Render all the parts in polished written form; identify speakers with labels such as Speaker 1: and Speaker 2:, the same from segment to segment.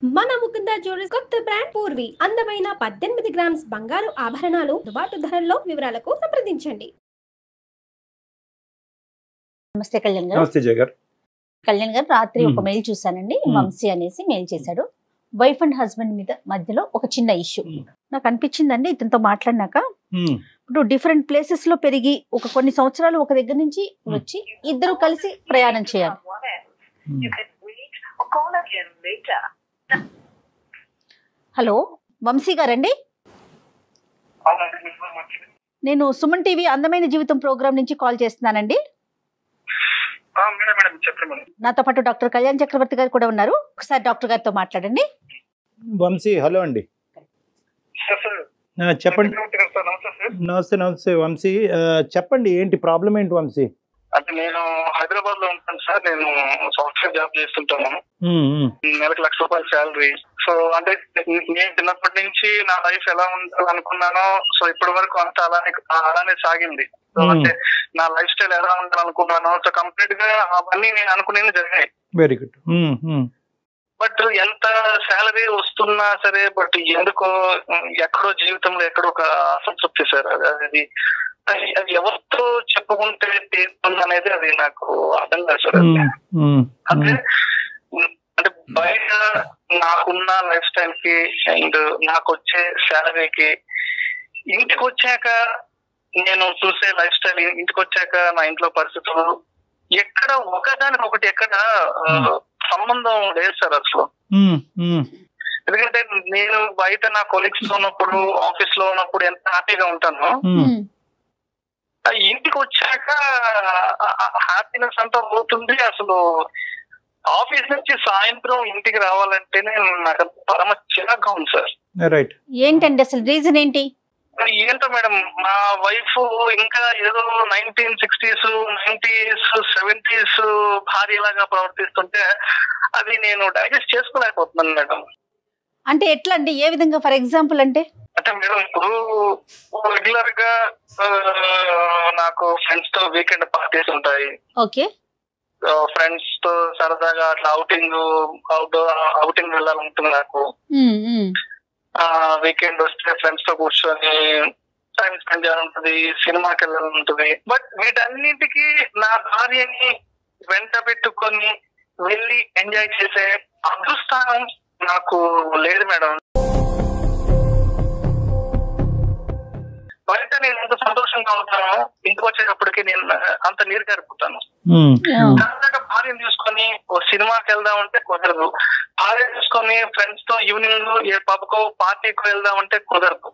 Speaker 1: మన ముకుంద జ్యువెలర్స్ కొత్త బ్రాండ్ పూర్వి అందమైన 18 గ్రామ్స్ బంగారు ఆభరణాలు దుబాటు ధరల్లో. వివరాలకు సంప్రదించండి.
Speaker 2: నమస్తే కళ్యాణ్ గారు.
Speaker 3: నమస్తే జగర్.
Speaker 2: కళ్యాణ్ గారు, రాత్రి ఒక మెయిల్ చూసానండి. వంశీ అనేసి మెయిల్ చేశాడు. వైఫ్ అండ్ హస్బెండ్ మీద మధ్యలో ఒక చిన్న ఇష్యూ నాకు అనిపించిందండి. ఇతనితో మాట్లాడినాక ఇప్పుడు డిఫరెంట్ ప్లేసెస్ లో పెరిగి ఒక కొన్ని సంవత్సరాలు ఒక దగ్గర నుంచి వచ్చి ఇద్దరు కలిసి ప్రయాణం చేయాలి. హలో, వంశీ గారండి. నేను సుమన్ టీవీ అందమైన జీవితం ప్రోగ్రామ్ నుంచి కాల్ చేస్తున్నానండి. నాతో పాటు డాక్టర్ కళ్యాణ్ చక్రవర్తి గారు కూడా ఉన్నారు. ఒకసారి డాక్టర్ గారితో మాట్లాడండి.
Speaker 3: వంశీ, హలో అండి. చెప్పండి. నమస్తే నమస్తే వంశీ, చెప్పండి ఏంటి ప్రాబ్లం ఏంటి వంశీ?
Speaker 4: అంటే నేను హైదరాబాద్ లో ఉంటాను సార్. నేను సాఫ్ట్వేర్ జాబ్ చేస్తుంటాను. నెలకు ₹1,00,000 శాలరీ. సో అంటే నేను చిన్నప్పటి నుంచి నా లైఫ్ ఎలా ఉండాలనుకున్నానో సో ఇప్పటి వరకు అంతా అలానే సాగింది. సో అంటే నా లైఫ్ స్టైల్ ఎలా ఉండాలనుకున్నానో సో కంప్లీట్ గా అవన్నీ నేను అనుకునేది జరిగాయి.
Speaker 3: Very good.
Speaker 4: బట్ ఎంత శాలరీ వస్తున్నా సరే బట్ ఎందుకో ఎక్కడో జీవితంలో ఎక్కడో ఒక అసంతృప్తి సార్. అది అది ఎవరితో చెప్పుకుంటే తీరుతుంది అనేది అది నాకు అర్థం కాదు సార్. అంటే అంటే బయట నాకున్న లైఫ్ స్టైల్ కి అండ్ నాకు వచ్చే శాలరీకి ఇంటికి వచ్చాక నేను చూసే లైఫ్ స్టైల్, ఇంటికి వచ్చాక నా ఇంట్లో పరిస్థితులు ఎక్కడ ఒకదానికి ఒకటి ఎక్కడ సంబంధం లేదు సార్ అసలు. ఎందుకంటే నేను బయట నా కొలీగ్స్ లో ఉన్నప్పుడు, ఆఫీస్ లో ఉన్నప్పుడు ఎంత హ్యాపీగా ఉంటానో ఇంటికి వచ్చాక హ్యాపీనెస్ అంతా పోతుంది. అసలు ఆఫీస్ నుంచి సాయంత్రం ఇంటికి రావాలంటేనే నాకు పరమ చిరాగ్గా ఉంది సార్.
Speaker 3: రైట్.
Speaker 2: ఏంటండి అసలు రీజన్ ఏంటి?
Speaker 4: ఏంటో మేడం, మా వైఫ్ ఇంకా ఏదో 1960s, 90s, 70s భార్యలాగా ప్రవర్తిస్తుంటే అది నేను డైజెస్ట్ చేసుకోలేకపోతున్నాను మేడం.
Speaker 2: అంటే ఎట్లా అండి? ఏ విధంగా? ఫర్ ఎగ్జాంపుల్ అంటే
Speaker 4: మేడం ఇప్పుడు రెగ్యులర్ గా నాకు ఫ్రెండ్స్ తో వీకెండ్ పార్టీస్ ఉంటాయి.
Speaker 2: ఓకే.
Speaker 4: ఫ్రెండ్స్ తో సరదాగా అట్లా అవుటింగ్ వెళ్ళాలంటుంది నాకు. వీకెండ్ వస్తే ఫ్రెండ్స్ తో కూర్చొని టైం స్పెండ్ చేయాలంటుంది, సినిమాకి వెళ్ళాలంటుంది. బట్ వీటన్నింటికి నా భార్యని వెంట పెట్టుకొని వెళ్ళి ఎంజాయ్ చేసే అదృష్టం నాకు లేదు మేడం. బయట నేను ఎంత సంతోషంగా ఉంటానో ఇంటికి వచ్చేటప్పటికి నేను అంత నీరు గారిపోతాను. భార్యను చూసుకొని ఓ సినిమాకి వెళ్దామంటే కుదరదు. భార్య చూసుకొని ఫ్రెండ్స్ తో ఈవినింగ్ ఏ పబ్కో పార్టీకో వెళ్దామంటే కుదరదు.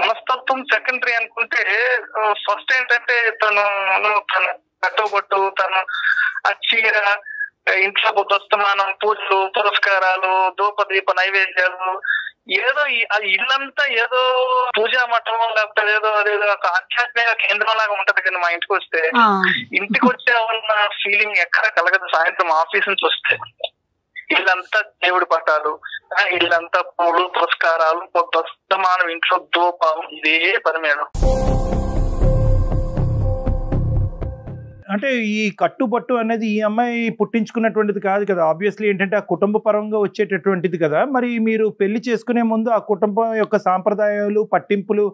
Speaker 4: మనస్తత్వం సెకండరీ అనుకుంటే ఫస్ట్ ఏంటంటే తను కట్టుబట్టు, తను ఆ చీర, ఇంట్లో బుద్ధస్తమానం, పూజలు, పురస్కారాలు, ధూపదీప నైవేద్యాలు, ఏదో అది ఇల్లంతా ఏదో పూజా మఠం లేకపోతే ఏదో అదేదో ఒక ఆధ్యాత్మిక కేంద్రం లాగా ఉంటది. కానీ మా ఇంటికి వస్తే ఇంటికి వచ్చామన్న ఫీలింగ్ ఎక్కడ కలగదు. సాయంత్రం ఆఫీస్ నుంచి వస్తే ఇల్లంతా దేవుడి పటాలు, ఇల్లంతా పూలు, పురస్కారాలు, బుద్ధస్తమానం, ఇంట్లో ధూపం, ఇదే పని మేడం.
Speaker 3: అంటే ఈ కట్టుబట్టు అనేది ఈ అమ్మాయి పుట్టించుకున్నటువంటిది కాదు కదా. ఆబ్వియస్లీ ఏంటంటే ఆ కుటుంబ పరంగా వచ్చేటటువంటిది కదా. మరి మీరు పెళ్లి చేసుకునే ముందు ఆ కుటుంబం యొక్క సాంప్రదాయాలు, పట్టింపులు,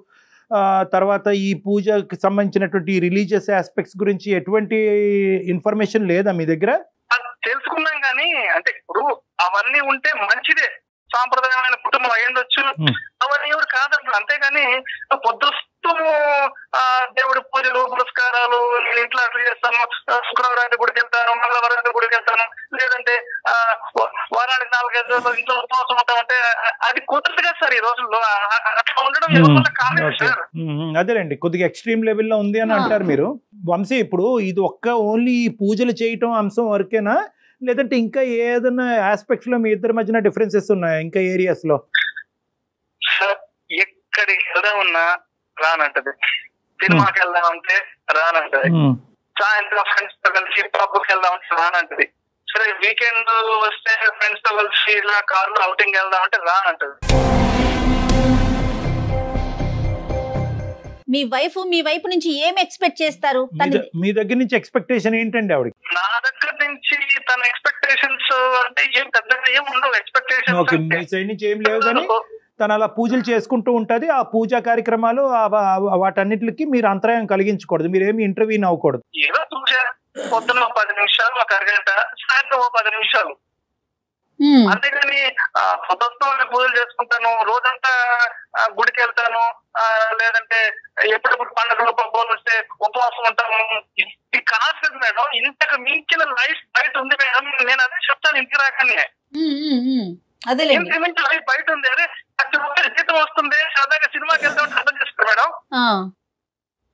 Speaker 3: తర్వాత ఈ పూజకి సంబంధించినటువంటి రిలీజియస్ ఆస్పెక్ట్స్ గురించి ఎటువంటి ఇన్ఫర్మేషన్ లేదా మీ దగ్గర?
Speaker 4: తెలుసుకున్నాం కానీ అంటే ఇప్పుడు అవన్నీ ఉంటే మంచిదే, సాంప్రదాయమైన కుటుంబం అయ్యుండొచ్చు, అవన్నీ ఎవరు కాదంటారు. అంతేగాని పొద్దుస్తూ దేవుడి పూజలు, పురస్కారాలు, నేను ఇంట్లో అట్లా చేస్తాను, శుక్రవారానికి గుడికి వెళ్తాను, మంగళవారానికి గుడికి వెళ్తాను, లేదంటే వారానికి 4-5 రోజులు ఇంట్లో ఉపవాసం ఉంటామంటే అది కుదరదు కదా సార్ ఈ రోజుల్లో. అట్లా ఉండడం ఎవరి కాదు సార్.
Speaker 3: అదేనండి, కొద్దిగా ఎక్స్ట్రీమ్ లెవెల్లో ఉంది అని అంటారు మీరు. వంశీ, ఇప్పుడు ఇది ఓన్లీ పూజలు చేయటం అంశం వరకేనా, లేదంటే ఇంకా ఏదైనా ఆస్పెక్ట్స్ లో మీ ఇద్దరి మధ్యన డిఫరెన్సెస్ ఉన్నాయా ఇంకా ఏరియాస్ లో?
Speaker 4: ఎక్కడికి వెళ్దామన్నా రానంటది, సినిమాకి వెళ్దామంటే రానంటది, సాయంత్రం ఫ్రెండ్స్ తో కలిసి పబ్కి వెళ్దామంటే రానంటది, సరే వీకెండ్ వస్తే ఫ్రెండ్స్ తో కలిసి ఇలా కార్లో అవుటింగ్ వెళ్దామంటే రానంటది.
Speaker 2: మీ వైపు నుంచి ఏం ఎక్స్పెక్ట్ చేస్తారు?
Speaker 3: మీ దగ్గర నుంచి ఎక్స్పెక్టేషన్ ఏంటండి ఆవిడకి?
Speaker 4: నా దగ్గర నుంచి తన ఎక్స్పెక్టేషన్స్ అంటే ఏం పెద్దగా ఏం ఉండవు ఎక్స్పెక్టేషన్స్.
Speaker 3: ఓకే, మీ సైడ్ నుంచి ఏం లేవు, కానీ తను అలా పూజలు చేసుకుంటూ ఉంటది. ఆ పూజా కార్యక్రమాలు వాటన్నిటికి మీరు అంతరాయం కలిగించకూడదు, మీరేమి ఇంటర్వ్యూ అవ్వకూడదు.
Speaker 4: ఏదో పూజ పొద్దున 10 నిమిషాలు, ఒక అరగంట, సాయంత్రం 10 నిమిషాలు, అంతేగాని పొద్దున్న పూజలు చేసుకుంటాను, రోజంతా గుడికి వెళ్తాను, లేదంటే ఎప్పుడెప్పుడు పండుగలు పబ్బులు వస్తే ఉపవాసం ఉంటాను, ఇది కాదు మేడం. ఇంతకు మించిన లైఫ్ బయట ఉంది మేడం. నేను అదే చెప్తాను ఇంటికి రాకనే, ఇంతకు మించిన లైఫ్ బయట ఉంది. అదే ₹1,00,000 జీతం వస్తుంది, సరదాగా సినిమాకి వెళ్తామంటే అర్థం చేస్తారు మేడం.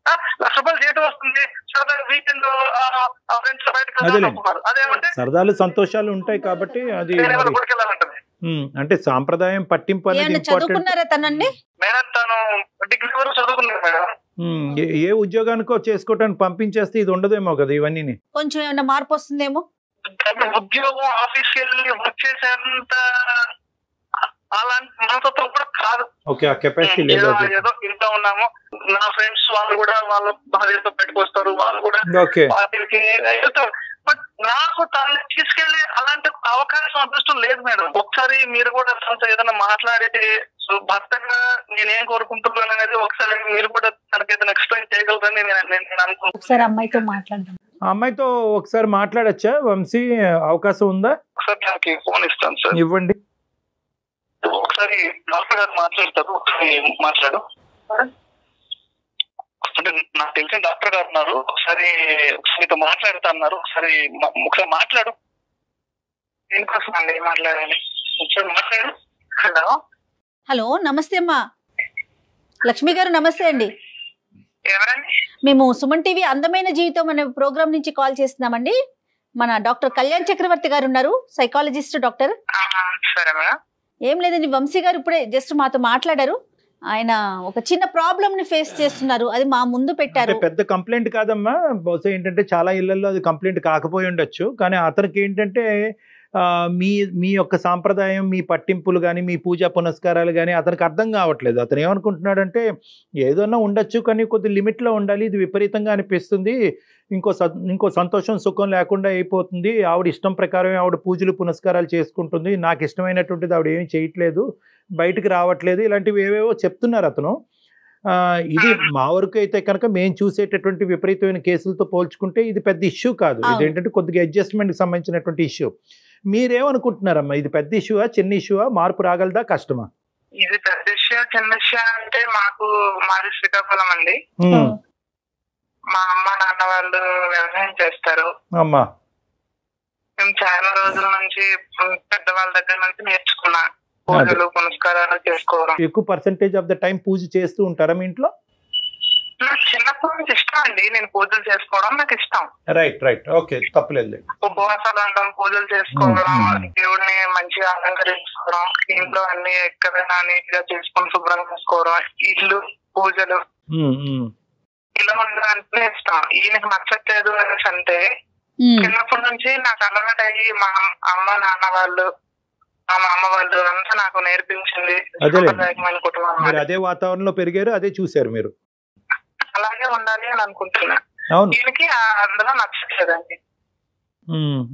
Speaker 4: ₹1,00,000 జీతం వస్తుంది, సరదాగా వీకెండ్ ఫ్రెండ్స్ బయటకు వెళ్తారు. అదేమంటే
Speaker 3: సరదాలు సంతోషాలు ఉంటాయి కాబట్టి అది
Speaker 4: గుడికి వెళ్ళాలంటది.
Speaker 3: అంటే సాంప్రదాయం పట్టింపు అనేది
Speaker 2: చదువుకున్నారా తనండి?
Speaker 4: మేడం తను డిగ్రీ వరకు చదువుకున్నారు మేడం.
Speaker 3: ఏ ఉద్యోగానికో చేసుకోవటానికి పంపించేస్తే ఇది ఉండదేమో కదా, ఇవన్నీ
Speaker 2: కొంచెం ఏమైనా మార్పు వస్తుందేమో.
Speaker 4: ఉద్యోగం ఆఫీస్కి వెళ్ళి వర్క్ చేసేంత అలాంటి మనస్తత్వం కూడా కాదు.
Speaker 3: ఓకే, ఆ కెపాసిటీ లేదు.
Speaker 4: ఏదో ఇంట్లో ఉన్నాము, నా ఫ్రెండ్స్ వాళ్ళు కూడా వాళ్ళ భార్యతో బయటకు వస్తారు, వాళ్ళు కూడా పార్టీలకి వెళ్తారు. బట్ నాకు తనని తీసుకెళ్లి అలాంటి అవకాశం అదృష్టం లేదు మేడం. ఒకసారి మీరు కూడా తనతో ఏదైనా మాట్లాడితే భర్తగా నేనేం కోరుకుంటున్నాను అనేది ఒకసారి మీరు కూడా తనకి ఏదైనా ఎక్స్ప్లెయిన్ చేయగలరని నేను అనుకుంటున్నాను.
Speaker 2: ఒకసారి అమ్మాయితో మాట్లాడదాం.
Speaker 3: అమ్మాయితో ఒకసారి మాట్లాడచ్చా వంశీ? అవకాశం ఉందా?
Speaker 4: ఒకసారి నాకు ఫోన్ ఇస్తాను సార్.
Speaker 3: ఇవ్వండి.
Speaker 4: ఒకసారి డాక్టర్ గారు మాట్లాడతారు, ఒకసారి మాట్లాడు. అంటే నాకు తెలిసిన డాక్టర్ గారు ఉన్నారు, ఒకసారి మీతో మాట్లాడుతా అన్నారు. ఒకసారి మాట్లాడు. దేనికోసం అండి మాట్లాడాలి? ఒకసారి మాట్లాడు.
Speaker 2: హలో, నమస్తే అమ్మా. లక్ష్మి గారు నమస్తే అండి.
Speaker 4: ఎవరండి?
Speaker 2: మేము సుమన్ టీవీ అందమైన జీవితం అనే ప్రోగ్రామ్ నుంచి కాల్ చేస్తున్నామండి. మన డాక్టర్ కళ్యాణ్ చక్రవర్తి గారు ఉన్నారు, సైకాలజిస్ట్ డాక్టర్.
Speaker 4: సరే మేడం.
Speaker 2: ఏం లేదండి, వంశీ గారు ఇప్పుడే జస్ట్ మాతో మాట్లాడారు. ఆయన ఒక చిన్న ప్రాబ్లమ్ ని ఫేస్ చేస్తున్నారు, అది మా ముందు పెట్టారు.
Speaker 3: పెద్ద కంప్లైంట్ కాదమ్మా, బహుశా ఏంటంటే చాలా ఇళ్లలో అది కంప్లైంట్ కాకపోయి ఉండొచ్చు, కానీ అతనికి ఏంటంటే మీ యొక్క సాంప్రదాయం, మీ పట్టింపులు కానీ, మీ పూజా పునస్కారాలు కానీ అతనికి అర్థం కావట్లేదు. అతను ఏమనుకుంటున్నాడంటే ఏదన్నా ఉండొచ్చు, కానీ కొద్ది లిమిట్లో ఉండాలి, ఇది విపరీతంగా అనిపిస్తుంది, ఇంకో సంతోషం సుఖం లేకుండా అయిపోతుంది, ఆవిడ ఇష్టం ప్రకారం ఆవిడ పూజలు పునస్కారాలు చేసుకుంటుంది, నాకు ఇష్టమైనటువంటిది ఆవిడ ఏమీ చేయట్లేదు, బయటకు రావట్లేదు, ఇలాంటివి ఏవేవో చెప్తున్నారు అతను. ఇది మా వరకు అయితే కనుక మేము చూసేటటువంటి విపరీతమైన కేసులతో పోల్చుకుంటే ఇది పెద్ద ఇష్యూ కాదు. ఇదేంటంటే కొద్దిగా అడ్జస్ట్మెంట్కి సంబంధించినటువంటి ఇష్యూ. మీరేమనుకుంటున్నారమ్మా, ఇది పెద్ద ఇష్యూవా, చిన్న ఇష్యూవా, మార్పు రాగలదా, కష్టమా?
Speaker 4: ఇది పెద్ద ఇష్యూ చిన్న ఇష్యూ అంటే మాది శ్రీకాకుళం అండి. మా అమ్మ నాన్న వాళ్ళు వ్యవసాయం చేస్తారు.
Speaker 3: అమ్మా,
Speaker 4: మేము చాలా రోజుల నుంచి పెద్దవాళ్ళ దగ్గర నుంచి నేర్చుకున్నా పూజలు పునస్కారాలు చేసుకోవడం.
Speaker 3: ఎక్కువ పర్సెంటేజ్ ఆఫ్ ద టైం పూజ చేస్తూ ఉంటారా మీ ఇంట్లో?
Speaker 4: నాకు చిన్నప్పటి నుంచి ఇష్టం అండి, నేను పూజలు చేసుకోవడం నాకు ఇష్టం.
Speaker 3: రైట్ రైట్, ఓకే, తప్పలేదు.
Speaker 4: ఉపవాసాలు అంటాం, పూజలు చేసుకోవడం, దేవుడిని మంచిగా అలంకరించుకోవడం, ఇంట్లో అన్ని ఎక్కడైనా నీట్ గా చేసుకుని శుభ్రంగా చేసుకోవడం, ఇల్లు పూజలు ఇలా ఉండడానికి ఇష్టం. ఈయనకు నచ్చట్లేదు అనేసి అంటే చిన్నప్పటి నుంచి నాకు అలవాటు అయ్యి మా అమ్మ నాన్న వాళ్ళు, మా అమ్మ వాళ్ళు అంతా నాకు నేర్పించింది.
Speaker 3: కుటుంబం అదే వాతావరణంలో పెరిగారు, అదే చూసారు మీరు,
Speaker 4: అలాగే ఉండాలి అని అనుకుంటున్నా. దీనికి అందులో నచ్చట్లేదండి,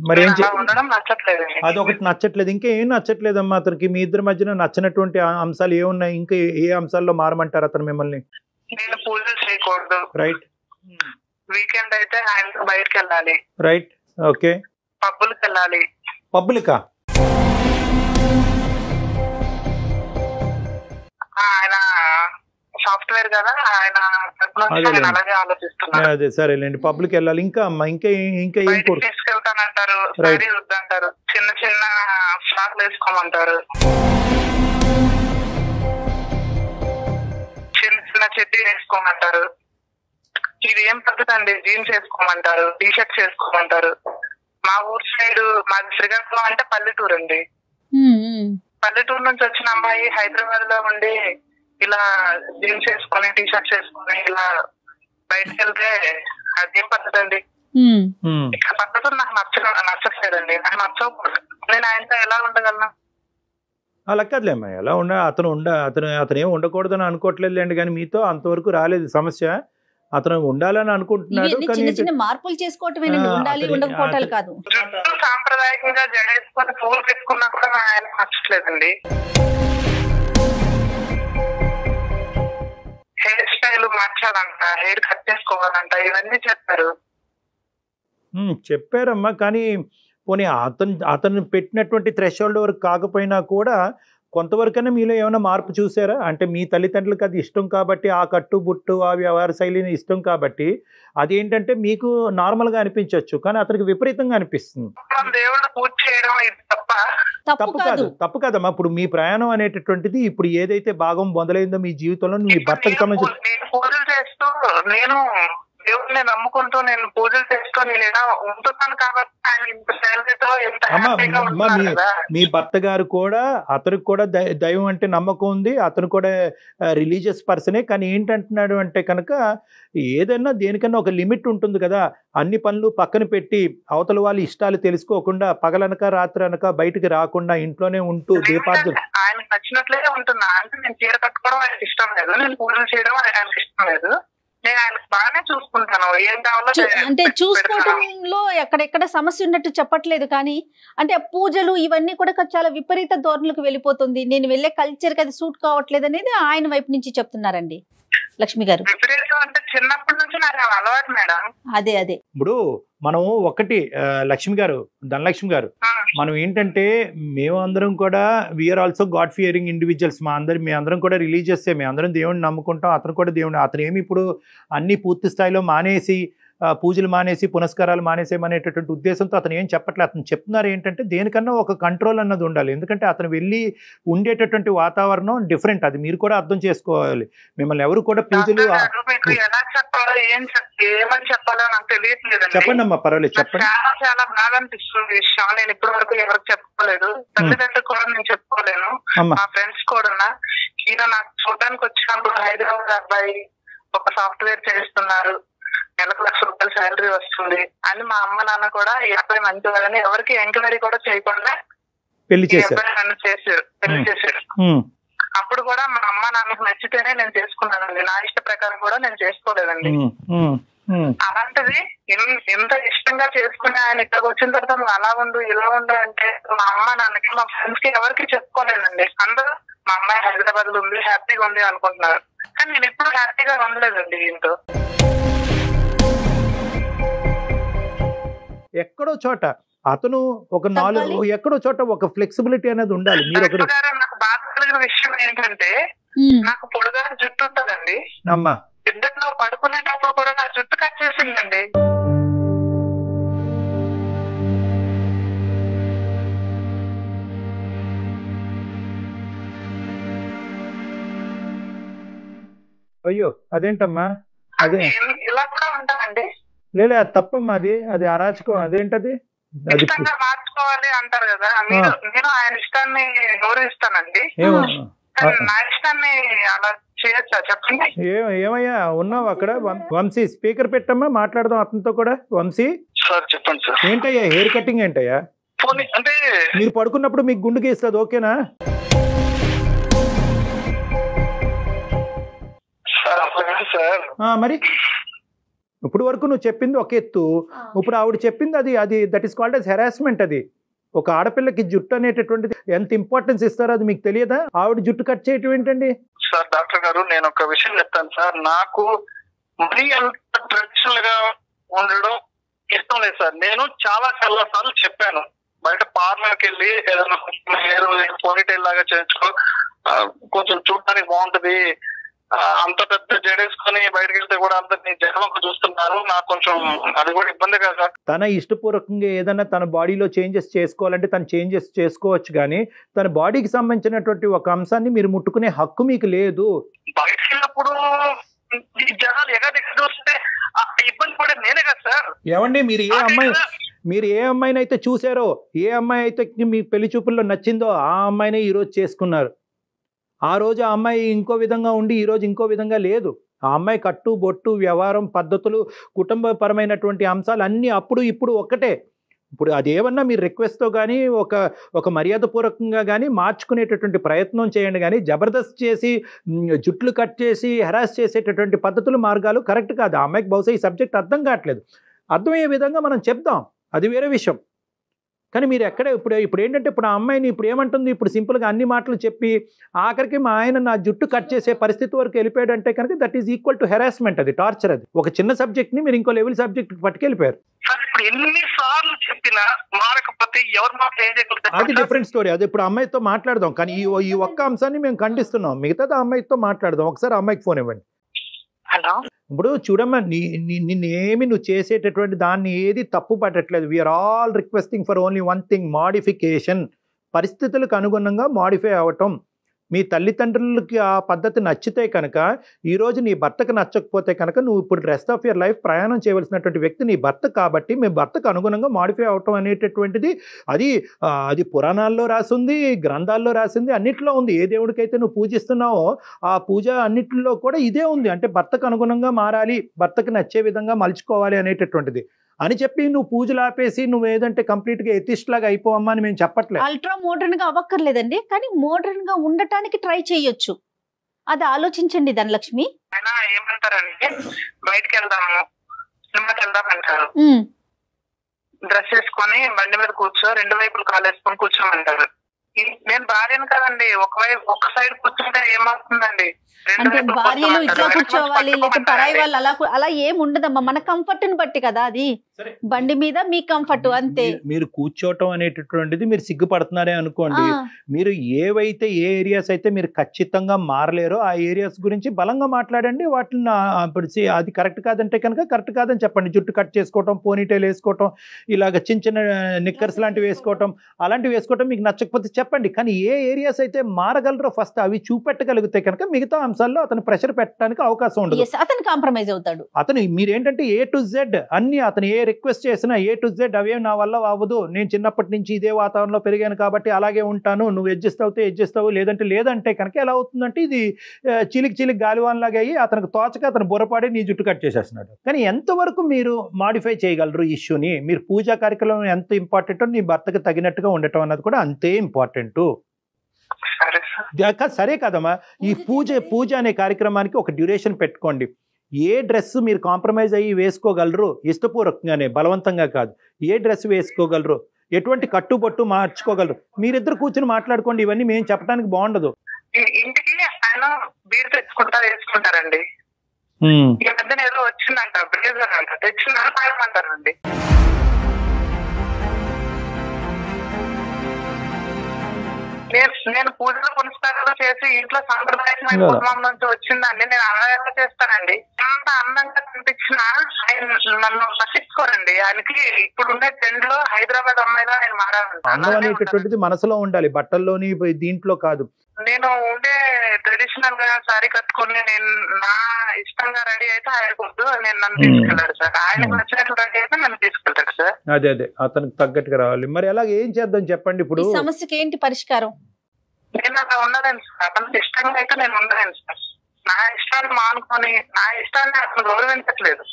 Speaker 3: మరి ఏం
Speaker 4: ఉండడం నచ్చట్లేదండి.
Speaker 3: అదొకటి నచ్చట్లేదు, ఇంకా ఏం నచ్చట్లేదమ్మా అతనికి? మీ ఇద్దరి మధ్యన నచ్చినటువంటి అంశాలు ఏమున్నాయి? ఇంకా ఏ అంశాల్లో మారమంటారు అతను మిమ్మల్ని?
Speaker 4: నేను పూజలు చేయకూడదు,
Speaker 3: రైట్.
Speaker 4: వీకెండ్ అయితే ఆయనతో బయటకు వెళ్ళాలి,
Speaker 3: రైట్. ఓకే.
Speaker 4: పబ్బులకు వెళ్ళాలి.
Speaker 3: పబ్బులకా?
Speaker 4: ఆయన సాఫ్ట్వేర్ కదా, ఆయన అలాగే ఆలోచిస్తున్నారు.
Speaker 3: అదే సరేలేండి, పబ్లిక్ వెళ్ళాలి. ఇంకా అమ్మా, ఇంకా ఏం
Speaker 4: తీసుకెళ్తానంటారు, సారీ వద్దంటారు, చిన్న చిన్న ఫ్రాక్లు వేసుకోమంటారు, చిన్న చిన్న చెట్టు వేసుకోమంటారు. ఇది ఏం పద్ధతి అండి? జీన్స్ వేసుకోమంటారు, టీ షర్ట్స్ వేసుకోమంటారు. మా ఊరు సైడ్, మాది శ్రీకాకుళం అంటే పల్లెటూరు అండి. పల్లెటూరు నుంచి వచ్చిన అమ్మాయి హైదరాబాద్ లో ఉండి ఇలా జీన్స్ వేసుకొని టీ షర్ట్స్ వేసుకొని ఇలా బయటకు వెళ్తే అదేం పద్ధతి అండి? పద్ధతులు నాకు నచ్చట్లేదండి, నాకు నచ్చకూడదు. నేను ఆయనతో ఎలా ఉండగలను?
Speaker 3: అలా కాదులేమ్మా, ఎలా అతను ఏం ఉండకూడదని అనుకోవట్లేదులేండి, కానీ మీతో అంతవరకు రాలేదు సమస్య. అతను ఉండాలని అనుకుంటున్నాడు,
Speaker 2: ఇవన్నీ
Speaker 3: కానీ
Speaker 2: చిన్న చిన్న మార్పులు చేసుకోవటమేనండి, ఉండాలి ఉండకపోవటాలు కాదు.
Speaker 4: జుట్టు సాంప్రదాయకంగా జడేసుకొని పూలు పెట్టుకున్నా కూడా ఆయన నచ్చట్లేదండి. హెయిర్ స్టైల్ మార్చాలంట, హెయిర్ కట్ చేసుకోవాలంట, ఇవన్నీ చెప్పారు.
Speaker 3: చెప్పారమ్మా, కానీ పోనీ అతను పెట్టినటువంటి థ్రెషోల్డ్ వరకు కాకపోయినా కూడా కొంతవరకైనా మీలో ఏమైనా మార్పు చూసారా? అంటే మీ తల్లిదండ్రులకు అది ఇష్టం కాబట్టి, ఆ కట్టు బుట్టు ఆ వ్యవహార శైలిని ఇష్టం కాబట్టి అదేంటంటే మీకు నార్మల్గా అనిపించవచ్చు, కానీ అతనికి విపరీతంగా అనిపిస్తుంది.
Speaker 4: దేవుడు పూజ చేయడం ఇది
Speaker 3: తప్పు కాదమ్మా. ఇప్పుడు మీ ప్రయాణం అనేటటువంటిది ఇప్పుడు ఏదైతే భాగం మొదలైందో మీ జీవితంలో మీ భర్తకు సంబంధించి,
Speaker 4: నేను పూజలు చేస్తూ, నేను దేవుడిని నమ్ముకుంటూ, నేను పూజలు చేస్తూ నేను ఇలా ఉంటున్నాను కాబట్టి ఆయన ఇంత శాలరీతో ఎంత హ్యాపీగా ఉంటున్నారు కదా.
Speaker 3: మీ భర్త గారు కూడా, అతనికి కూడా దైవం అంటే నమ్మకం ఉంది, అతను కూడా రిలీజియస్ పర్సనే. కానీ ఏంటంటున్నాడు అంటే కనుక ఏదైనా దేనికన్నా ఒక లిమిట్ ఉంటుంది కదా. అన్ని పనులు పక్కన పెట్టి అవతల వాళ్ళ ఇష్టాలు తెలుసుకోకుండా పగలనక రాత్రి అనక బయటికి రాకుండా ఇంట్లోనే ఉంటూ దీపార్థన
Speaker 4: ఆయనకు నచ్చినట్లే ఉంటున్నా. అంటే నేను చీర కట్టుకోవడం ఆయనకి ఇష్టం లేదు, నేను పూజలు చేయడం ఆయనకి ఇష్టం లేదు. నేను ఆయనకు బాగానే చూసుకుంటాను, ఏం కావాలో.
Speaker 2: అంటే చూసుకోవడంలో ఎక్కడెక్కడ సమస్య ఉన్నట్టు చెప్పట్లేదు, కానీ అంటే పూజలు ఇవన్నీ కూడా చాలా విపరీత ధోరణులకు వెళ్ళిపోతుంది, నేను వెళ్ళే కల్చర్కి అది సూట్ కావట్లేదు అనేది ఆయన వైపు నుంచి చెప్తున్నారండి లక్ష్మి గారు.
Speaker 4: విపరీతం అంటే చిన్నప్పటి నుంచి నాకు అలవాటు మేడం.
Speaker 2: అదే
Speaker 3: ఇప్పుడు మనం ఒకటి లక్ష్మి గారు, ధనలక్ష్మి గారు, మనం ఏంటంటే మేము అందరం కూడా we are also god fearing individuals. మీ అందరం కూడా రిలీజియస్సే, మేము అందరం దేవుడిని నమ్ముకుంటాం, అతను కూడా దేవుడిని. అతను ఏమి ఇప్పుడు అన్ని పూర్తి స్థాయిలో మానేసి పూజలు మానేసి పునస్కారాలు మానేసేమనేటటువంటి ఉద్దేశంతో అతను ఏం చెప్పట్లేదు. అతను చెప్తున్నారు ఏంటంటే దేనికన్నా ఒక కంట్రోల్ అన్నది ఉండాలి. ఎందుకంటే అతను వెళ్ళి ఉండేటటువంటి వాతావరణం డిఫరెంట్, అది మీరు కూడా అర్థం చేసుకోవాలి. మిమ్మల్ని ఎవరు కూడా పూజలు చెప్పండి అమ్మా, పర్వాలేదు చెప్పండి.
Speaker 4: చాలా బాగా అనిపిస్తుంది విషయం. నేను ఇప్పటి వరకు ఎవరికి చెప్పుకోలేదు, తల్లిదండ్రులు కూడా నేను చెప్పుకోలేను, మా ఫ్రెండ్స్ కూడా. ఈయన నాకు చూడడానికి వచ్చినప్పుడు హైదరాబాద్ అబ్బాయి ఒక సాఫ్ట్వేర్ చేస్తున్నారు, నెలకు ₹1,00,000 శాలరీ వస్తుంది అని మా అమ్మ నాన్న కూడా ఈ అబ్బాయి మంచివాడని ఎవరికి ఎంక్వైరీ కూడా చేయకుండా
Speaker 3: పెళ్లి చేశారు.
Speaker 4: అప్పుడు కూడా మా అమ్మ నాన్నకు నచ్చితేనే నేను చేసుకున్నానండి, నా ఇష్ట ప్రకారం కూడా నేను చేసుకోలేదండి. అలాంటిది ఎంత ఇష్టంగా చేసుకుని ఆయన ఇక్కడికి వచ్చిన తర్వాత నువ్వు అలా ఉండు ఇలా ఉండు అంటే మా అమ్మ నాన్నకి మా ఫ్రెండ్స్ కి ఎవరికి చెప్పుకోలేదండి. అందరూ మా అమ్మాయి హైదరాబాద్ లో ఉంది, హ్యాపీగా ఉంది అనుకుంటున్నారు, కానీ నేను ఎప్పుడు హ్యాపీగా ఉండలేదండి ఇంట్లో.
Speaker 3: ఎక్కడో చోట అతను ఒక ఎక్కడో చోట ఒక ఫ్లెక్సిబిలిటీ అనేది ఉండాలి. మీరు
Speaker 4: నాకు బాధ కలిగిన విషయం ఏంటంటే నాకు పొడుగా జుట్టు ఉంటుందండి
Speaker 3: అమ్మా,
Speaker 4: ఇద్దరిలో పడుకునేటప్పుడు కూడా నా జుట్టు కట్ చేసిందండి.
Speaker 3: అయ్యో అదేంటమ్మా, అదే
Speaker 4: ఇలా కూడా ఉంటానండి.
Speaker 3: లేదు అది తప్పమ్మా, అది అరాచకం. అదేంటది
Speaker 4: ఇష్టంగా మార్చుకోవాలి అంటారు కదా, నేను ఆయన ఇష్టాన్ని గౌరవిస్తానండి, నా ఇష్టాన్ని అలా చేయొచ్చా చెప్పండి?
Speaker 3: ఏమయ్యా ఉన్నావు అక్కడ? వంశీ స్పీకర్ పెట్టమ్మా, మాట్లాడదాం అతనితో కూడా. వంశీ
Speaker 4: సార్ చెప్పండి సార్.
Speaker 3: ఏంటయ్యా హెయిర్ కటింగ్ ఏంటయ్యా?
Speaker 4: అంటే
Speaker 3: మీరు పడుకున్నప్పుడు మీకు గుండు గీస్తుంది, ఓకేనా? మరి ఇప్పుడు వరకు నువ్వు చెప్పింది ఒక ఎత్తు, ఇప్పుడు ఆవిడ చెప్పింది అది that is called as harassment. అది ఒక ఆడపిల్లకి జుట్టు అనేటటువంటిది ఎంత ఇంపార్టెన్స్ ఇస్తారో అది మీకు తెలియదా? ఆవిడ జుట్టు కట్ చేయటం ఏంటండి?
Speaker 4: సార్ డాక్టర్ గారు నేను ఒక విషయం చెప్తాను సార్, నాకు మరీ అంత ట్రెడిషనల్ గా ఉండడం ఇష్టం లేదు సార్. నేను చాలా సార్లు చెప్పాను, బయట పార్లర్కి వెళ్ళి ఏదైనా హెయిర్ పోనీటైల్ లాగా చేయించుకో, కొంచెం చూడడానికి బాగుంటది, అంత పెద్ద జడేసుకొని బయటకు వెళ్తే కూడా అందరినీ జగన్ చూస్తున్నారు, నాకు కొంచెం అది కూడా ఇబ్బంది కదా సార్.
Speaker 3: తన ఇష్టపూర్వకంగా ఏదైనా తన బాడీలో చేంజెస్ చేసుకోవాలంటే తను చేంజెస్ చేసుకోవచ్చు, కానీ తన బాడీకి సంబంధించినటువంటి ఒక అంశాన్ని మీరు ముట్టుకునే హక్కు మీకు లేదు.
Speaker 4: బయటకు వెళ్ళినప్పుడు జనాలు ఎగదిగ చూస్తే ఇబ్బంది పడే నేనే కదా సార్.
Speaker 3: ఏమండి మీరు ఏ అమ్మాయిని అయితే చూసారో, ఏ అమ్మాయి అయితే మీ పెళ్లి చూపుల్లో నచ్చిందో ఆ అమ్మాయినే ఈరోజు చేసుకున్నారు. ఆ రోజు ఆ అమ్మాయి ఇంకో విధంగా ఉండి ఈరోజు ఇంకో విధంగా లేదు. ఆ అమ్మాయి కట్టు బొట్టు వ్యవహారం పద్ధతులు కుటుంబపరమైనటువంటి అంశాలు అన్నీ అప్పుడు ఇప్పుడు ఒక్కటే. ఇప్పుడు అదేమన్నా మీరు రిక్వెస్ట్తో కానీ ఒక మర్యాదపూర్వకంగా కానీ మార్చుకునేటటువంటి ప్రయత్నం చేయండి, కానీ జబర్దస్త్ చేసి జుట్లు కట్ చేసి హెరాస్ చేసేటటువంటి పద్ధతులు మార్గాలు కరెక్ట్ కాదు. ఆ అమ్మాయికి బహుశా ఈ సబ్జెక్ట్ అర్థం కావట్లేదు. అర్థమయ్యే విధంగా మనం చెప్దాం, అది వేరే విషయం. కానీ మీరు ఎక్కడ ఇప్పుడు ఏంటంటే ఇప్పుడు ఆ అమ్మాయిని ఇప్పుడు ఏమంటుంది, ఇప్పుడు సింపుల్గా అన్ని మాటలు చెప్పి ఆఖరికి మా ఆయన నా జుట్టు కట్ చేసే పరిస్థితి వరకు వెళ్ళిపోయాడు అంటే కనుక that is equal to harassment, అది టార్చర్. అది ఒక చిన్న సబ్జెక్ట్ని మీరు ఇంకో లెవెల్ సబ్జెక్ట్ పట్టుకెళ్ళిపోయారు.
Speaker 4: ఇప్పుడు ఎన్నిసార్లు చెప్పినా మారకపోతే ఎవరు మాట ఏం చేయగలుగుతారు?
Speaker 3: అది డిఫరెంట్ స్టోరీ. అది ఇప్పుడు అమ్మాయితో మాట్లాడదాం, కానీ ఈ ఒక్క అంశాన్ని మేము ఖండిస్తున్నాం. మిగతాది అమ్మాయితో మాట్లాడదాం. ఒకసారి అమ్మాయికి ఫోన్ ఇవ్వండి.
Speaker 4: హలో,
Speaker 3: ఇప్పుడు చూడమ్మా, నిన్నేమి నువ్వు చేసేటటువంటి దాన్ని ఏది తప్పు పట్టట్లేదు. We are all requesting for only one thing, modification. పరిస్థితులకు అనుగుణంగా మాడిఫై అవ్వటం. మీ తల్లిదండ్రులకి ఆ పద్ధతి నచ్చితే కనుక, ఈరోజు నీ భర్తకు నచ్చకపోతే కనుక నువ్వు ఇప్పుడు రెస్ట్ ఆఫ్ యువర్ లైఫ్ ప్రయాణం చేయవలసినటువంటి వ్యక్తి నీ భర్త కాబట్టి మీ భర్తకు అనుగుణంగా మాడిఫై అవటం అనేటటువంటిది అది పురాణాల్లో రాసింది, గ్రంథాల్లో రాసింది, అన్నిట్లో ఉంది. ఏ దేవుడికైతే నువ్వు పూజిస్తున్నావో ఆ పూజ అన్నిటిలో కూడా ఇదే ఉంది. అంటే భర్తకు అనుగుణంగా మారాలి, భర్తకు నచ్చే విధంగా మలుచుకోవాలి అనేటటువంటిది అని చెప్పి నువ్వు పూజలు ఆపేసి నువ్వు ఏదంటే కంప్లీట్గా ఎథిస్ట్ లాగా అయిపోవమ్మా అని మేము చెప్పట్లేదు.
Speaker 2: అల్ట్రా మోడర్న్ గా అవ్వక్కర్లేదండి, కానీ మోడర్న్ గా ఉండటానికి ట్రై చేయొచ్చు. అది ఆలోచించండి ధనలక్ష్మి.
Speaker 4: ఆయన ఏమంటారంటే బయటకు వెళ్దాము, సినిమాకి వెళ్దాం అంటారు. డ్రెస్ వేసుకొని బండి మీద కూర్చో, రెండు వైపులు కాలు వేసుకొని కూర్చోమంటారు. నేను భార్యను కదండి, ఒక సైడ్ కూర్చుంటే ఏమవుతుందండి?
Speaker 2: అంటే భార్యలు ఇట్లా కూర్చోవాలి, లేకపోతే పరాయి వాళ్ళు అలా ఏం ఉండదమ్మా. మన కంఫర్ట్ ని బట్టి కదా అది. బండి మీద మీ కంఫర్ట్ అంతే.
Speaker 3: మీరు కూర్చోవటం అనేటటువంటిది మీరు సిగ్గుపడుతున్నారే అనుకోండి, మీరు ఏవైతే ఏ ఏరియాస్ అయితే మీరు ఖచ్చితంగా మారలేరో ఆ ఏరియాస్ గురించి బలంగా మాట్లాడండి. వాటిని అది కరెక్ట్ కాదంటే కనుక కరెక్ట్ కాదని చెప్పండి. జుట్టు కట్ చేసుకోవటం, పోనీటైల్ వేసుకోవటం, ఇలాగ చిన్న చిన్న నిక్కర్స్ లాంటివి వేసుకోవటం, అలాంటివి వేసుకోవటం మీకు నచ్చకపోతే చెప్పండి. కానీ ఏ ఏరియాస్ అయితే మారగలరో ఫస్ట్ అవి చూపెట్టగలిగితే కనుక మిగతా అంశాల్లో అతను ప్రెషర్ పెట్టడానికి అవకాశం ఉండదు.
Speaker 2: అతను కాంప్రమైజ్ అవుతాడు.
Speaker 3: అతను మీరేంటంటే ఏ టు జెడ్ అన్ని అతను ఏ రిక్వెస్ట్ చేసినా ఏ టు జెడ్ అవే నా వల్ల అవ్వదు, నేను చిన్నప్పటి నుంచి ఇదే వాతావరణంలో పెరిగాను కాబట్టి అలాగే ఉంటాను, నువ్వు అడ్జస్ట్ అవుతే అడ్జస్ట్ అవ్వు, లేదంటే కనుక ఎలా అవుతుందంటే ఇది చిలికి గాలివాన్లాగా అయ్యి అతనికి తోచక అతను బుర్రపాడి నీ జుట్టు కట్ చేసేస్తున్నాడు. కానీ ఎంతవరకు మీరు మాడిఫై చేయగలరు ఇష్యూని? మీరు పూజా కార్యక్రమం ఎంత ఇంపార్టెంటో నీ భర్తకు తగినట్టుగా ఉండటం అన్నది కూడా అంతే ఇంపార్టెంట్. సరే కదమ్మా, ఈ పూజ అనే కార్యక్రమానికి ఒక డ్యూరేషన్ పెట్టుకోండి. ఏ డ్రెస్ మీరు కాంప్రమైజ్ అయ్యి వేసుకోగలరు, ఇష్టపూర్వకంగానే, బలవంతంగా కాదు, ఏ డ్రెస్ వేసుకోగలరు, ఎటువంటి కట్టుబొట్టు మార్చుకోగలరు, మీరిద్దరు కూర్చొని మాట్లాడుకోండి. ఇవన్నీ మేము చెప్పడానికి బాగుండదు.
Speaker 4: ఇంటికి ఆయన బీర్ వేసుకుంటారండి. ఈ మధ్యన ఏదో వచ్చిందంట, బ్రేజర్ అంట, తెచ్చిందంటారండి. నేను పూజలు పునస్కారాలు చేసి ఇంట్లో సాంప్రదాయమైన కుటుంబం నుంచి వచ్చిందండి. నేను అలా చేస్తానండి. ఎంత అందంగా కనిపించినా ఆయన నన్ను పట్టించుకోరండి. ఆయనకి ఇప్పుడున్న ట్రెండ్ లో హైదరాబాద్ అమ్మాయిగా నేను
Speaker 3: మారాలి. మనసులో ఉండాలి, బట్టల్లోని దీంట్లో కాదు.
Speaker 4: నేను ఉండే ట్రెడిషనల్ గా సారీ కట్టుకుని నేను నా ఇష్టంగా రెడీ అయితే ఆయనకొద్దు, నేను నన్ను తీసుకెళ్తాడు సార్. ఆయనకు నచ్చినట్లు రెడీ అయితే నన్ను తీసుకెళ్తాడు సార్.
Speaker 3: అదే అతనికి తగ్గట్టుగా రావాలి. మరి అలాగ ఏం చేద్దాం చెప్పండి. ఇప్పుడు
Speaker 2: సమస్యకి ఏంటి పరిష్కారం?
Speaker 4: నేను అలా ఉండలేను సార్. అతనికి ఇష్టంగా అయితే నేను ఉండలేను సార్. నా ఇష్టాన్ని మానుకొని నా ఇష్టాన్ని అతను గౌరవించట్లేదు.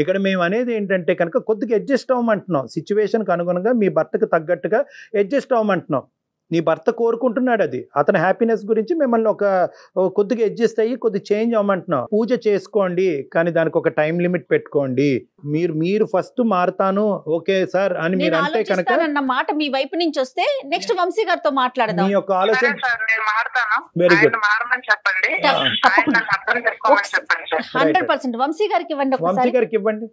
Speaker 3: ఇక్కడ మేము అనేది ఏంటంటే కనుక కొద్దిగా అడ్జస్ట్ అవ్వమంటున్నాం. సిచ్యువేషన్కి అనుగుణంగా మీ భర్తకు తగ్గట్టుగా అడ్జస్ట్ అవ్వమంటున్నాం. నీ భర్త కోరుకుంటున్నాడు అది, అతని హ్యాపీనెస్ గురించి మిమ్మల్ని కొద్దిగా అడ్జస్ట్ అయ్యి కొద్దిగా చేంజ్ అవ్వమంటున్నాం. పూజ చేసుకోండి, కానీ దానికి ఒక టైం లిమిట్ పెట్టుకోండి. మీరు ఫస్ట్ మారుతాను ఓకే సార్ అని మీరు అంటే కనుక
Speaker 2: మాట మీ వైపు నుంచి వస్తే నెక్స్ట్ వంశీ గారితో మాట్లాడదాం.
Speaker 3: మీ యొక్క ఆలోచన
Speaker 2: వెరీ గుడ్, 100% వంశీ గారికి
Speaker 3: ఇవ్వండి.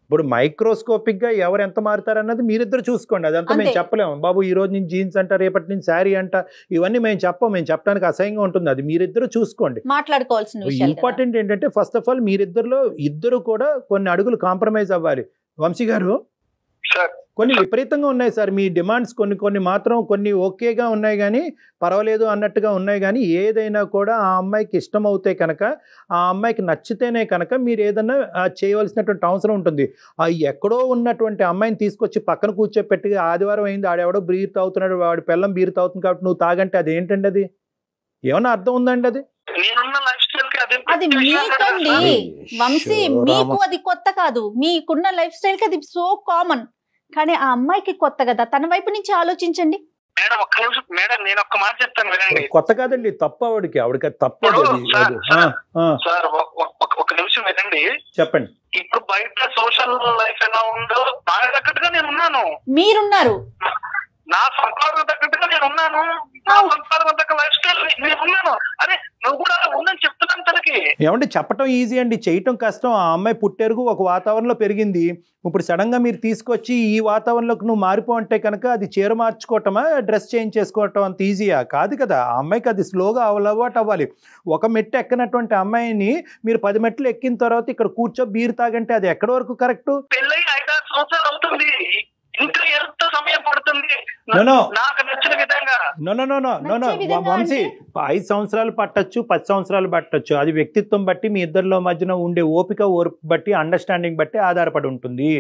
Speaker 3: ఇప్పుడు మైక్రోస్కోపిక్ గా ఎవరు ఎంత మారుతారన్నది మీరిద్దరు చూసుకోండి. అదంతా మేము చెప్పలేము. బాబు ఈ రోజు నుంచి జీన్స్ అంట, రేపటి నుంచి శారీ అంట, ఇవన్నీ మేము చెప్పడానికి అసహ్యంగా ఉంటుంది. అది మీరిద్దరు చూసుకోండి,
Speaker 2: మాట్లాడుకోవాల్సిన.
Speaker 3: ఇంపార్టెంట్ ఏంటంటే ఫస్ట్ ఆఫ్ ఆల్ ఇద్దరు కూడా కొన్ని అడుగులు కాంప్రమైజ్ అవ్వాలి. వంశీ గారు, కొన్ని విపరీతంగా ఉన్నాయి సార్ మీ డిమాండ్స్. కొన్ని మాత్రం కొన్ని ఓకేగా ఉన్నాయి, కానీ పర్వాలేదు అన్నట్టుగా ఉన్నాయి. కానీ ఏదైనా కూడా ఆ అమ్మాయికి ఇష్టం అవుతే కనుక, ఆ అమ్మాయికి నచ్చితేనే కనుక మీరు ఏదన్నా చేయవలసినటువంటి అవసరం ఉంటుంది. ఎక్కడో ఉన్నటువంటి అమ్మాయిని తీసుకొచ్చి పక్కన కూర్చోపెట్టి ఆదివారం అయింది, ఆడెవడో బీర్ తాగుతున్నాడు, వాడి పిల్లం బీర్ తాగుతుంది కాబట్టి నువ్వు తాగంటే అది ఏంటండి? అది ఏమన్నా అర్థం ఉందండి? అది
Speaker 2: అది మీకండి వంశీ, మీకు అది కొత్త కాదు, మీకున్న లైఫ్ స్టైల్ కి అది సో కామన్. కానీ ఆ అమ్మాయికి కొత్త కదా, తన వైపు నుంచి ఆలోచించండి.
Speaker 4: మేడం ఒక్క నిమిషం మేడం, నేను ఒక్క మాట చెప్తాను వినండి.
Speaker 3: కొత్త కాదండి, తప్పు ఆవిడకి తప్పదు.
Speaker 4: సార్ ఒక నిమిషం వినండి,
Speaker 3: చెప్పండి.
Speaker 4: ఇప్పుడు బయట సోషల్ లైఫ్ ఎలా ఉందో దానికి తగ్గట్టుగా నేను ఉన్నాను.
Speaker 2: మీరున్నారు,
Speaker 4: నా సంపాదన తగ్గట్టుగా నేను ఉన్నాను, నా సంపాదన తగ్గ లైఫ్ స్టైల్ నేను ఉన్నాను. అరే నువ్వు కూడా ఉందని చెప్తున్నాను తనకి.
Speaker 3: ఏమంటే చెప్పటం ఈజీ అండి, చేయటం కష్టం. ఆ అమ్మాయి పుట్టెరుగు ఒక వాతావరణంలో పెరిగింది. ఇప్పుడు సడన్ గా మీరు తీసుకొచ్చి ఈ వాతావరణంలోకి నువ్వు మారిపో అంటే కనుక అది చీర మార్చుకోవటమా, డ్రెస్ చేంజ్ చేసుకోవటం అంత ఈజీయా కాదు కదా. ఆ అమ్మాయికి అది స్లోగా అలవాటు అవ్వాలి. ఒక మెట్టు ఎక్కనటువంటి అమ్మాయిని మీరు 10 మెట్లు ఎక్కిన తర్వాత ఇక్కడ కూర్చో బీర్ తాగంటే అది ఎక్కడి వరకు కరెక్ట్?
Speaker 4: పెళ్ళై 5-6 సంవత్సరాలు అవుతుంది, ఇంకా ఎంత సమయం పడుతుంది నాకు నచ్చిన విధంగా?
Speaker 3: వంశీ, 5 సంవత్సరాలు పట్టొచ్చు, 10 సంవత్సరాలు పట్టొచ్చు. అది వ్యక్తిత్వం బట్టి, మీ ఇద్దరిలో మధ్యన ఉండే ఓపిక ఓర్పు బట్టి, అండర్స్టాండింగ్ బట్టి ఆధారపడి ఉంటుంది.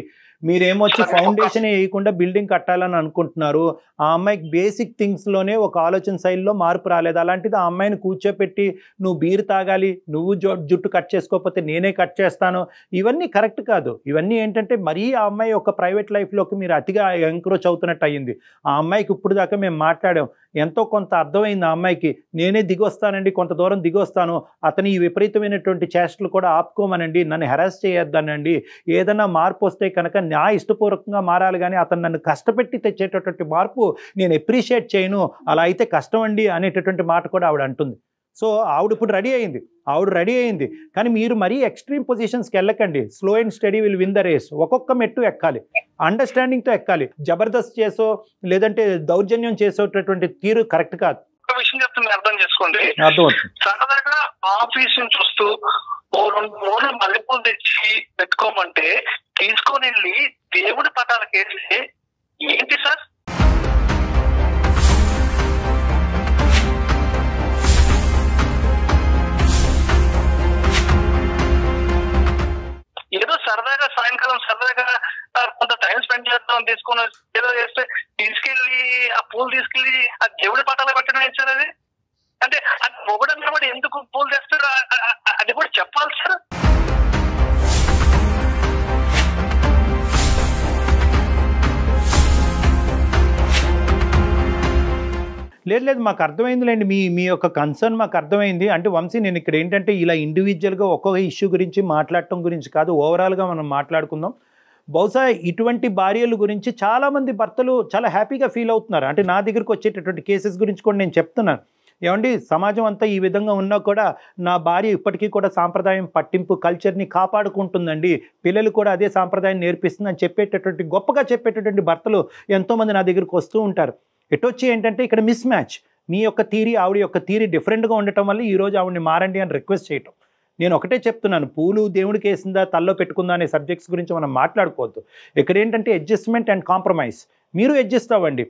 Speaker 3: మీరేమొచ్చి ఫౌండేషన్ వేయకుండా బిల్డింగ్ కట్టాలని అనుకుంటున్నారు. ఆ అమ్మాయికి బేసిక్ థింగ్స్లోనే ఒక ఆలోచన శైలిలో మార్పు రాలేదు. అలాంటిది ఆ అమ్మాయిని కూర్చోపెట్టి నువ్వు బీర్ తాగాలి, నువ్వు జుట్టు కట్ చేసుకోకపోతే నేనే కట్ చేస్తాను, ఇవన్నీ కరెక్ట్ కాదు. ఇవన్నీ ఏంటంటే మరీ ఆ అమ్మాయి ఒక ప్రైవేట్ లైఫ్లోకి మీరు అతిగా ఎంక్రోచ్ అవుతున్నట్టు అయ్యింది. ఆ అమ్మాయికి ఇప్పుడు దాకా మేము మాట్లాడాం, ఎంతో కొంత అర్థమైంది ఆ అమ్మాయికి. నేనే దిగొస్తానండి, కొంత దూరం దిగొస్తాను, అతని ఈ విపరీతమైనటువంటి చేష్టలు కూడా ఆపుకోమనండి, నన్ను హెరాస్ చేయొద్దనండి, ఏదైనా మార్పు వస్తే కనుక నా ఇష్టపూర్వకంగా మారాలి, కానీ అతను నన్ను కష్టపెట్టి తెచ్చేటటువంటి మార్పు నేను అప్రిషియేట్ చేయను, అలా అయితే కష్టం అండి అనేటటువంటి మాట కూడా ఆవిడ అంటుంది. సో ఆవిడ ఇప్పుడు రెడీ అయింది. కానీ మీరు మరీ ఎక్స్ట్రీమ్ పొజిషన్స్కి వెళ్ళకండి. Slow and steady will win the race. ఒక్కొక్క మెట్టు ఎక్కాలి, అండర్స్టాండింగ్తో ఎక్కాలి. జబర్దస్త్ చేసో లేదంటే దౌర్జన్యం చేసేటటువంటి తీరు కరెక్ట్ కాదు.
Speaker 4: ఒక విషయం చెప్తుంది, అర్థం చేసుకోండి.
Speaker 3: అర్థమవుతుంది.
Speaker 4: సరదాగా ఆఫీస్ నుంచి వస్తూ 2 మల్లెపూలు తెచ్చి పెట్టుకోమంటే తీసుకొని వెళ్ళి దేవుడి పటాలకు వేస్తే ఏంటి సార్? ఏదో సరదాగా సాయంకాలం సరదాగా కొంత టైం స్పెండ్ చేద్దాం తీసుకొని ఏదో చేస్తే తీసుకెళ్లి ఆ పూలు తీసుకెళ్లి ఆ దేవుడి పటాలు పెట్టడం ఏంటి సార్? అది అంటే మొగుడన్న కూడా ఎందుకు పూలు తెస్తాడు అది కూడా చెప్పాలి సార్.
Speaker 3: లేదు మాకు అర్థమైందిలేండి, మీ యొక్క కన్సర్న్ మాకు అర్థమైంది. అంటే వంశీ, నేను ఇక్కడ ఏంటంటే ఇలా ఇండివిజువల్గా ఒక్కొక్క ఇష్యూ గురించి మాట్లాడటం గురించి కాదు, ఓవరాల్గా మనం మాట్లాడుకుందాం. బహుశా ఇటువంటి భార్యల గురించి చాలామంది భర్తలు చాలా హ్యాపీగా ఫీల్ అవుతున్నారు. అంటే నా దగ్గరకు వచ్చేటటువంటి కేసెస్ గురించి కూడా నేను చెప్తున్నాను. ఏమండి, సమాజం అంతా ఈ విధంగా ఉన్నా కూడా నా భార్య ఇప్పటికీ కూడా సాంప్రదాయం పట్టింపు కల్చర్ని కాపాడుకుంటుందండి, పిల్లలు కూడా అదే సాంప్రదాయం నేర్పిస్తుందని చెప్పేటటువంటి గొప్పగా చెప్పేటటువంటి భర్తలు ఎంతోమంది నా దగ్గరకు వస్తూ ఉంటారు. ఎటొచ్చి ఏంటంటే ఇక్కడ మిస్ మ్యాచ్. మీ యొక్క థీరీ ఆవిడ యొక్క థీరీ డిఫరెంట్గా ఉండటం వల్ల ఈరోజు ఆవిడని మారండి అని రిక్వెస్ట్ చేయటం. నేను ఒకటే చెప్తున్నాను, పూలు దేవుడికి వేసిందా తల్లో పెట్టుకుందా అనే సబ్జెక్ట్స్ గురించి మనం మాట్లాడుకోవద్దు. ఇక్కడ ఏంటంటే అడ్జస్ట్మెంట్ అండ్ కాంప్రమైజ్. మీరు అడ్జస్ట్ అవ్వండి,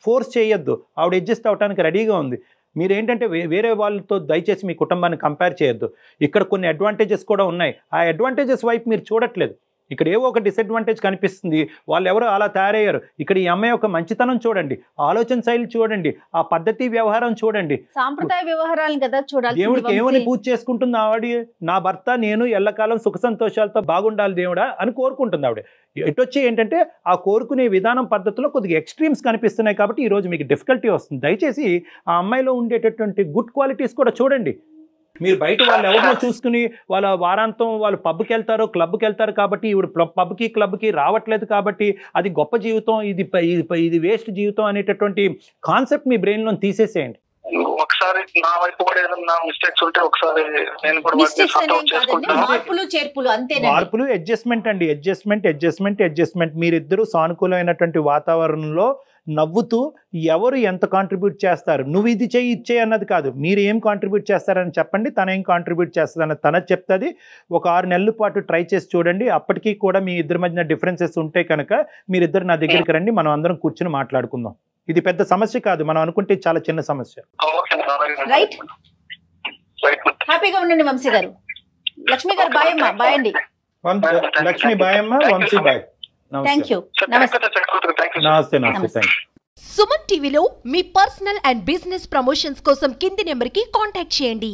Speaker 3: ఫోర్స్ చేయొద్దు. ఆవిడ అడ్జస్ట్ అవ్వడానికి రెడీగా ఉంది. మీరేంటంటే వేరే వాళ్ళతో దయచేసి మీ కుటుంబాన్ని కంపేర్ చేయొద్దు. ఇక్కడ కొన్ని అడ్వాంటేజెస్ కూడా ఉన్నాయి, ఆ అడ్వాంటేజెస్ వైపు మీరు చూడట్లేదు. ఇక్కడ ఏవో ఒక డిసడ్వాంటేజ్ కనిపిస్తుంది, వాళ్ళు ఎవరో అలా తయారయ్యారు. ఇక్కడ ఈ అమ్మాయి యొక్క మంచితనం చూడండి, ఆలోచన శైలి చూడండి, ఆ పద్ధతి వ్యవహారం చూడండి.
Speaker 2: సాంప్రదాయ వ్యవహారాలు కదా చూడాలి.
Speaker 3: దేవుడికి ఏమని పూజ చేసుకుంటుంది ఆవిడ? నా భర్త నేను ఎల్లకాలం సుఖ సంతోషాలతో బాగుండాలి దేవుడా అని కోరుకుంటుంది ఆవిడ. ఎటొచ్చి ఏంటంటే ఆ కోరుకునే విధానం పద్ధతిలో కొద్దిగా ఎక్స్ట్రీమ్స్ కనిపిస్తున్నాయి కాబట్టి ఈరోజు మీకు డిఫికల్టీ వస్తుంది. దయచేసి ఆ అమ్మాయిలో ఉండేటటువంటి గుడ్ క్వాలిటీస్ కూడా చూడండి. మీరు బయట వాళ్ళు ఎవరినో చూసుకుని వాళ్ళ వారాంతం వాళ్ళు పబ్కి వెళ్తారు, క్లబ్కి వెళ్తారు కాబట్టి ఈవిడ పబ్కి క్లబ్కి రావట్లేదు కాబట్టి అది గొప్ప జీవితం, ఇది వేస్ట్ జీవితం అనేటటువంటి కాన్సెప్ట్ మీ బ్రెయిన్లో తీసేసేయండి.
Speaker 4: ఒకసారి నా వైపు కూడా ఏదైనా మిస్టేక్స్ ఉంటే ఒకసారి నేను కూడా
Speaker 3: మార్పులు అడ్జస్ట్మెంట్ అండి, అడ్జస్ట్మెంట్. మీరిద్దరూ సానుకూలమైనటువంటి వాతావరణంలో నవ్వుతూ ఎవరు ఎంత కాంట్రిబ్యూట్ చేస్తారు, నువ్వు ఇది చేయి ఇచ్చే అన్నది కాదు, మీరు ఏం కాంట్రిబ్యూట్ చేస్తారని చెప్పండి, తన ఏం కాంట్రిబ్యూట్ చేస్తుంది అన్నది తనది చెప్తుంది. ఒక 6 నెలల పాటు ట్రై చేసి చూడండి. అప్పటికీ కూడా మీ ఇద్దరి మధ్యన డిఫరెన్సెస్ ఉంటే కనుక మీరిద్దరు నా దగ్గరికి రండి, మనం అందరం కూర్చుని మాట్లాడుకుందాం. ఇది పెద్ద సమస్య కాదు, మనం అనుకుంటే చాలా చిన్న సమస్య.
Speaker 2: రైట్, హ్యాపీగా ఉండండి వంశీ గారు. లక్ష్మి గారు బాయ్ అమ్మా. బాయ్ అండి
Speaker 3: లక్ష్మి, బాయ్ అమ్మా. వంశీ బాయ్.
Speaker 2: Thank you.
Speaker 3: నమస్తే.
Speaker 5: సుమన్ టీవీలో మీ పర్సనల్ అండ్ బిజినెస్ ప్రమోషన్స్ కోసం కింది నెంబర్కి కాంటాక్ట్ చేయండి.